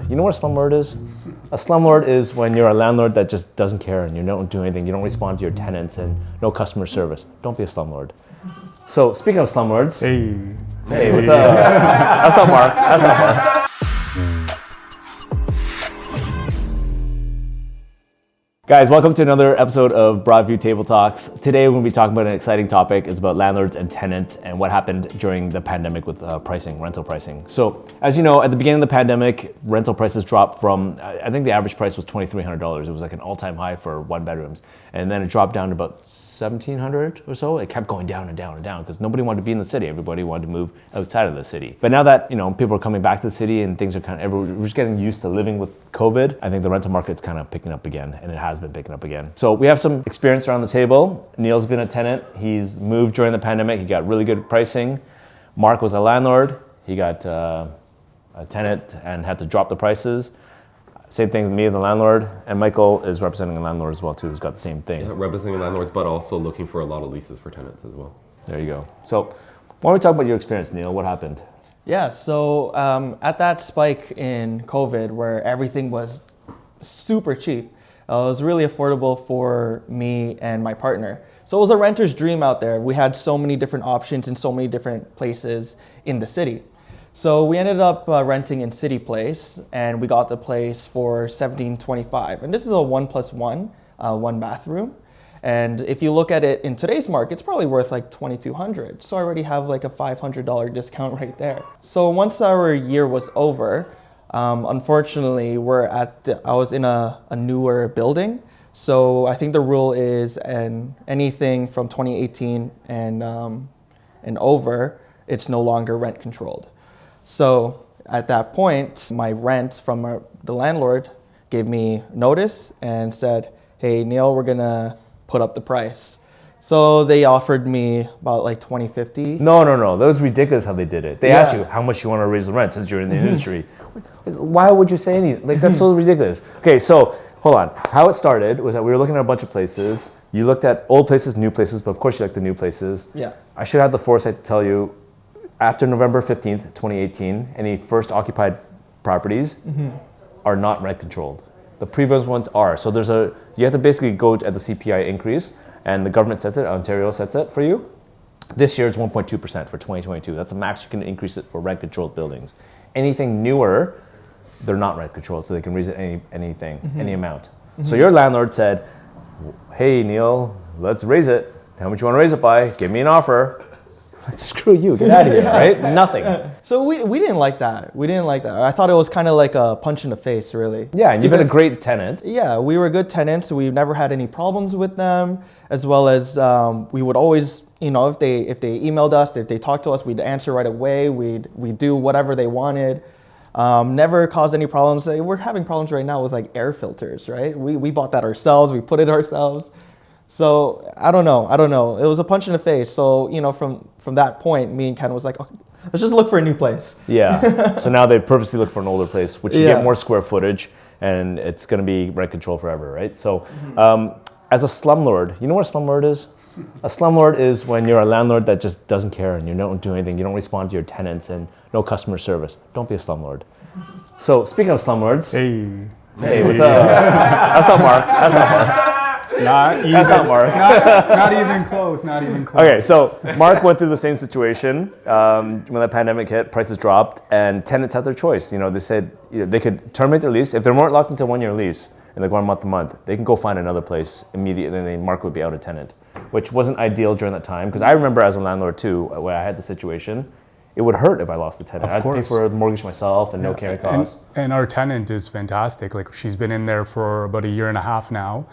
slumlord. You know what a slumlord is? A slumlord is when you're a landlord that just doesn't care and you don't do anything. You don't respond to your tenants and no customer service. Don't be a slumlord. So speaking of slumlords, hey, what's up? That's not Mark. That's not Mark. Guys, welcome to another episode of Broadview Table Talks. Today we're going to be talking about an exciting topic. It's about landlords and tenants and what happened during the pandemic with rental pricing. So, as you know, at the beginning of the pandemic, rental prices dropped from, I think the average price was $2,300. It was like an all-time high for one bedrooms. And then it dropped down to about $1,700 or so. It kept going down and down and down because nobody wanted to be in the city. Everybody wanted to move outside of the city. But now that, people are coming back to the city and things are we're just getting used to living with COVID, I think the rental market's kind of picking up again, and it has been picking up again. So we have some experience around the table. Neil's been a tenant. He's moved during the pandemic. He got really good pricing. Mark was a landlord. He got a tenant and had to drop the prices. Same thing with me, the landlord, and Michael is representing a landlord as well too, who's got the same thing. Yeah, representing landlords, but also looking for a lot of leases for tenants as well. There you go. So why don't we talk about your experience, Neil? What happened? Yeah, so at that spike in COVID where everything was super cheap, it was really affordable for me and my partner. So it was a renter's dream out there. We had so many different options in so many different places in the city. So we ended up renting in City Place, and we got the place for $1,725. And this is a 1+1, one bathroom. And if you look at it in today's market, it's probably worth like $2,200. So I already have like a $500 discount right there. So once our year was over, unfortunately, I was in a newer building. So I think the rule is anything from 2018 and over, it's no longer rent controlled. So at that point, my rent from the landlord gave me notice and said, hey, Neil, we're gonna put up the price. So they offered me about like $2,050. No. That was ridiculous how they did it. They asked you how much you want to raise the rent since you're in the industry. Why would you say anything? Like, that's so ridiculous. Okay, so hold on. How it started was that we were looking at a bunch of places. You looked at old places, new places, but of course you like the new places. Yeah. I should have the foresight to tell you, after November 15th, 2018, any first occupied properties are not rent controlled. The previous ones are. So you have to basically go at the CPI increase, and the government sets it, Ontario sets it for you. This year it's 1.2% for 2022. That's the max you can increase it for rent controlled buildings. Anything newer, they're not rent controlled, so they can raise it any amount. So your landlord said, hey Neil, let's raise it. How much you want to raise it by? Give me an offer. Screw you, get out of here, right? Nothing. So we didn't like that. I thought it was kind of like a punch in the face, really. Yeah, and you've been a great tenant. Yeah, we were good tenants. We've never had any problems with them, as well as we would always, if they emailed us, if they talked to us, we'd answer right away. We'd do whatever they wanted. Never caused any problems. We're having problems right now with like air filters, right? We bought that ourselves. We put it ourselves. So I don't know. It was a punch in the face. So, from that point, me and Ken was like, okay, let's just look for a new place. Yeah. So now they purposely look for an older place, which you get more square footage, and it's going to be rent control forever, right? So as a slumlord, you know what a slumlord is? A slumlord is when you're a landlord that just doesn't care and you don't do anything. You don't respond to your tenants and no customer service. Don't be a slumlord. So speaking of slumlords. Hey, what's up? That's not Mark. That's not Mark. Not even close. Okay, so Mark went through the same situation when the pandemic hit. Prices dropped, and tenants had their choice. They said they could terminate their lease if they weren't locked into a 1-year lease and they're going month to month. They can go find another place immediately, and then Mark would be out of tenant, which wasn't ideal during that time because I remember as a landlord too, where I had the situation. It would hurt if I lost the tenant. I'd pay for the mortgage myself and no carrying costs. And our tenant is fantastic. Like, she's been in there for about 1.5 years now.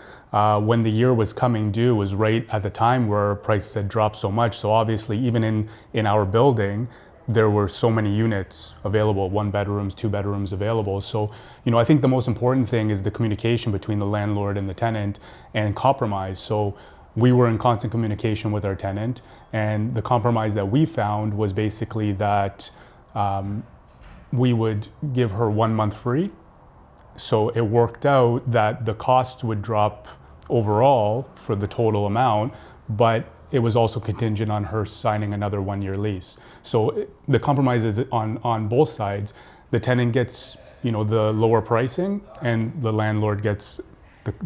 When the year was coming due was right at the time where prices had dropped so much. So obviously, even in our building, there were so many units available, 1 bedrooms, 2 bedrooms available. So, I think the most important thing is the communication between the landlord and the tenant and compromise. So we were in constant communication with our tenant, and the compromise that we found was basically that we would give her 1 month free. So it worked out that the costs would drop overall for the total amount, but it was also contingent on her signing another 1-year lease. So the compromise is on both sides. The tenant gets the lower pricing, and the landlord gets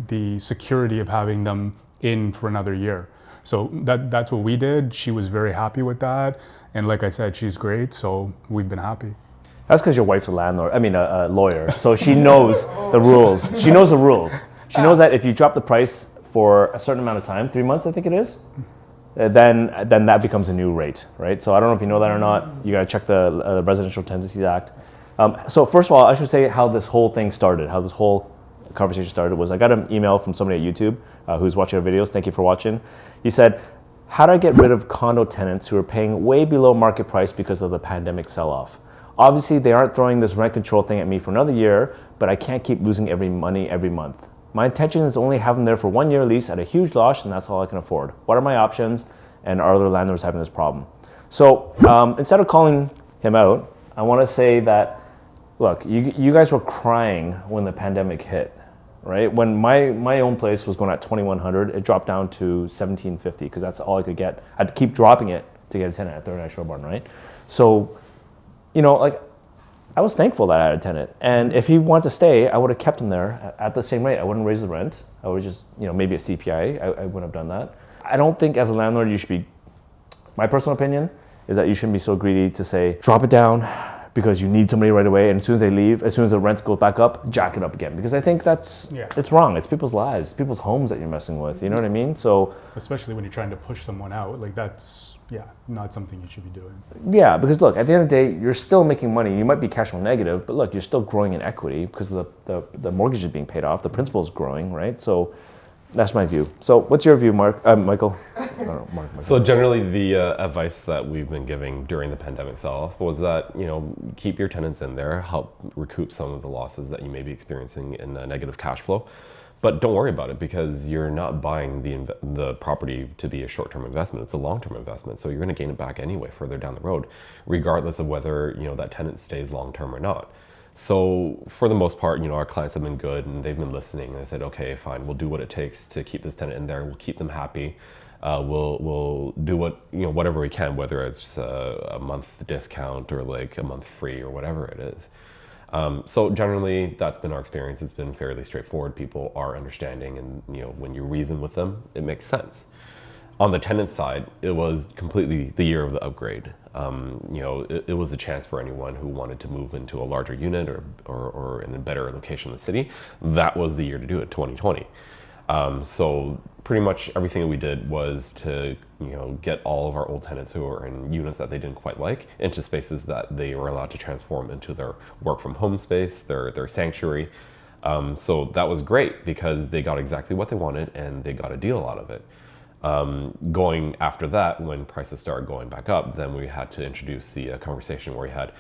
the security of having them in for another year. So that's what we did. She was very happy with that. And like I said, she's great. So we've been happy. That's because your wife's a lawyer. So she knows the rules. She knows the rules. She knows that if you drop the price for a certain amount of time, 3 months, I think it is, then that becomes a new rate, right? So I don't know if you know that or not. You got to check the Residential Tenancies Act. So first of all, I should say how this whole thing started, how this whole conversation started was I got an email from somebody at YouTube who's watching our videos. Thank you for watching. He said, how do I get rid of condo tenants who are paying way below market price because of the pandemic sell-off? Obviously, they aren't throwing this rent control thing at me for another year, but I can't keep losing money every month. My intention is only have them there for 1 year lease at a huge loss, and that's all I can afford. What are my options, and are other landlords having this problem? So instead of calling him out, I want to say that, look, you guys were crying when the pandemic hit, right? When my own place was going at $2,100, it dropped down to $1,750 because that's all I could get. I had to keep dropping it to get a tenant at 39 Shorebarn, right? So, I was thankful that I had a tenant. And if he wanted to stay, I would have kept him there at the same rate. I wouldn't raise the rent. I would just, maybe a CPI, I wouldn't have done that. I don't think as a landlord you should be, my personal opinion is that you shouldn't be so greedy to say, drop it down because you need somebody right away. And as soon as they leave, as soon as the rent goes back up, jack it up again. Because I think it's wrong. It's people's lives, people's homes that you're messing with. You know what I mean? So, especially when you're trying to push someone out, like that's, not something you should be doing. Yeah, because look, at the end of the day, you're still making money. You might be cash flow negative, but look, you're still growing in equity because the mortgage is being paid off. The principal is growing, right? So that's my view. So what's your view, Michael? I don't know, Michael. So generally the advice that we've been giving during the pandemic sell-off was that, keep your tenants in there, help recoup some of the losses that you may be experiencing in negative cash flow. But don't worry about it because you're not buying the property to be a short-term investment. It's a long-term investment. So you're going to gain it back anyway further down the road, regardless of whether, that tenant stays long-term or not. So for the most part, our clients have been good and they've been listening. And they said, okay, fine, we'll do what it takes to keep this tenant in there. We'll keep them happy. We'll do whatever we can, whether it's a month discount or like a month free or whatever it is. So generally, that's been our experience. It's been fairly straightforward. People are understanding, and when you reason with them, it makes sense. On the tenant side, it was completely the year of the upgrade. It was a chance for anyone who wanted to move into a larger unit or in a better location in the city. That was the year to do it, 2020. So pretty much everything that we did was to get all of our old tenants who were in units that they didn't quite like into spaces that they were allowed to transform into their work from home space, their sanctuary. So that was great because they got exactly what they wanted and they got a deal out of it. Going after that, when prices started going back up, then we had to introduce the conversation where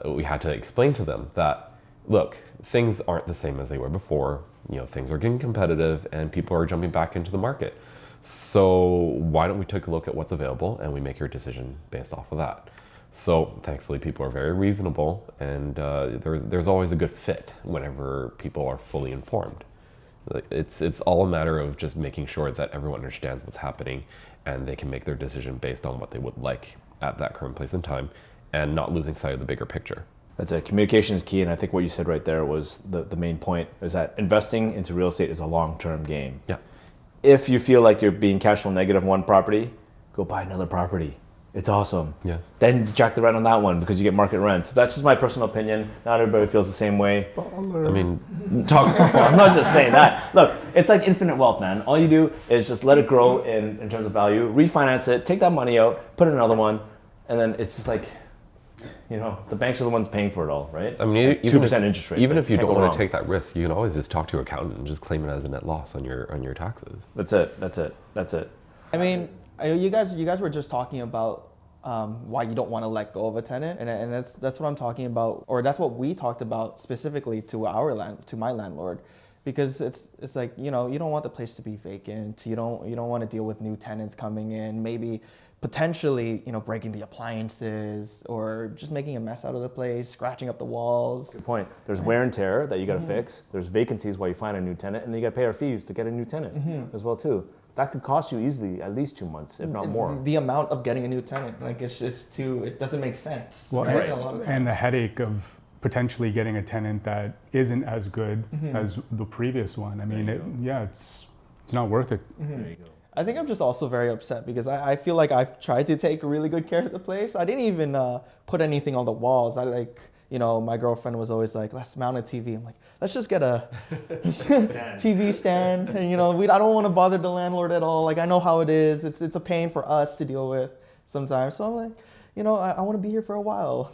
we had to explain to them that, look, things aren't the same as they were before. Things are getting competitive and people are jumping back into the market. So why don't we take a look at what's available and we make your decision based off of that? So thankfully people are very reasonable and there's always a good fit whenever people are fully informed. It's all a matter of just making sure that everyone understands what's happening and they can make their decision based on what they would like at that current place and time and not losing sight of the bigger picture. That's it. Communication is key, and I think what you said right there was the main point, is that investing into real estate is a long-term game. Yeah. If you feel like you're being cash flow negative on one property, go buy another property. It's awesome. Yeah. Then jack the rent on that one because you get market rent. That's just my personal opinion. Not everybody feels the same way. I mean, I'm not just saying that. Look, it's like infinite wealth, man. All you do is just let it grow in terms of value, refinance it, take that money out, put in another one, and then it's just like, the banks are the ones paying for it all, right? I mean, 2% interest rates. Even if you don't want to take that risk, you can always just talk to your accountant and just claim it as a net loss on your taxes. That's it. I mean, you guys were just talking about why you don't want to let go of a tenant, and that's what I'm talking about, or that's what we talked about specifically to my landlord, because it's like you don't want the place to be vacant. You don't want to deal with new tenants coming in, maybe potentially breaking the appliances or just making a mess out of the place, scratching up the walls. Good point. There's wear and tear that you got to fix. There's vacancies while you find a new tenant, and then you got to pay our fees to get a new tenant as well too. That could cost you easily at least 2 months, if not more. The amount of getting a new tenant, like it doesn't make sense. Well, right? A lot of times. And the headache of potentially getting a tenant that isn't as good as the previous one. I mean, it's not worth it. There you go. I think I'm just also very upset because I feel like I've tried to take really good care of the place. I didn't even put anything on the walls. My girlfriend was always like, let's mount a TV. I'm like, let's just get a TV stand. And, I don't want to bother the landlord at all. Like, I know how it is. It's a pain for us to deal with sometimes. So I'm like, I want to be here for a while.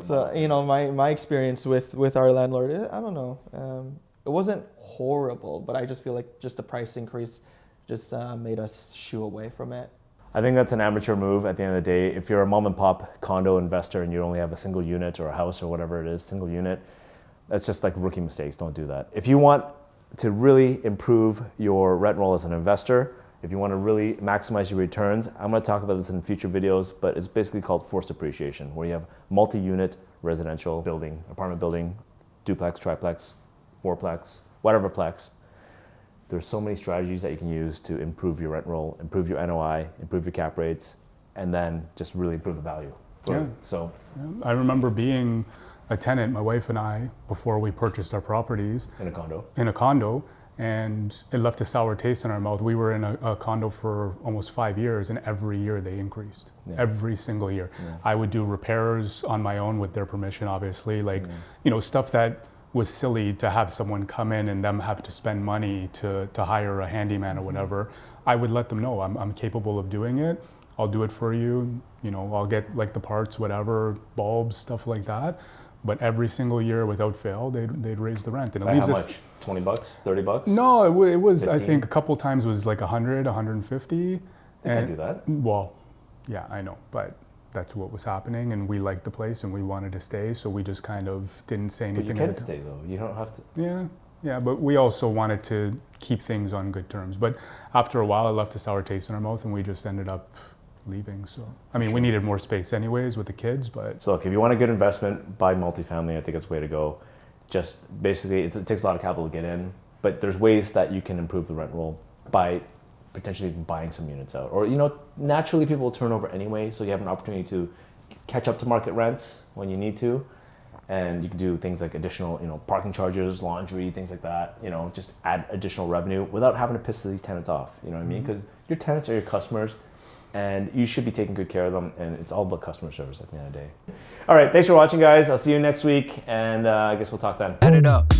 So, my experience with our landlord, I don't know. It wasn't horrible, but I just feel like just the price increase just made us shoo away from it. I think that's an amateur move at the end of the day. If you're a mom and pop condo investor and you only have a single unit or a house or whatever it is, single unit, that's just like rookie mistakes. Don't do that. If you want to really improve your rent roll as an investor, if you want to really maximize your returns, I'm going to talk about this in future videos, but it's basically called forced appreciation, where you have multi-unit residential building, apartment building, duplex, triplex, fourplex, whatever plex. There's so many strategies that you can use to improve your rent roll, improve your NOI, improve your cap rates, and then just really improve the value. I remember being a tenant, my wife and I, before we purchased our properties. In a condo, and it left a sour taste in our mouth. We were in a condo for almost 5 years, and every year they increased. Yeah. Every single year. Yeah. I would do repairs on my own with their permission, obviously. Stuff that was silly to have someone come in and them have to spend money to hire a handyman or whatever. I would let them know I'm capable of doing it. I'll do it for you. I'll get like the parts, whatever, bulbs, stuff like that. But every single year, without fail, they'd raise the rent. And it leaves how much? $20, $30? No, it was. 15? I think a couple times was like 100, 150. You can't do that. Well, yeah, I know, but that's what was happening, and we liked the place and we wanted to stay, so we just kind of didn't say anything. But you can stay though. You don't have to. Yeah, but we also wanted to keep things on good terms. But after a while, it left a sour taste in our mouth, and we just ended up leaving. So I mean, we needed more space anyways with the kids, but. So look, if you want a good investment, buy multifamily. I think it's the way to go. Just basically, it takes a lot of capital to get in, but there's ways that you can improve the rent roll by potentially buying some units out, or naturally people will turn over anyway, so you have an opportunity to catch up to market rents when you need to, and you can do things like additional parking charges, laundry, things like that, just add additional revenue without having to piss these tenants off. You know what I mean? Because your tenants are your customers, and you should be taking good care of them, and it's all about customer service at the end of the day. All right, thanks for watching, guys. I'll see you next week, and I guess we'll talk then. Add it up.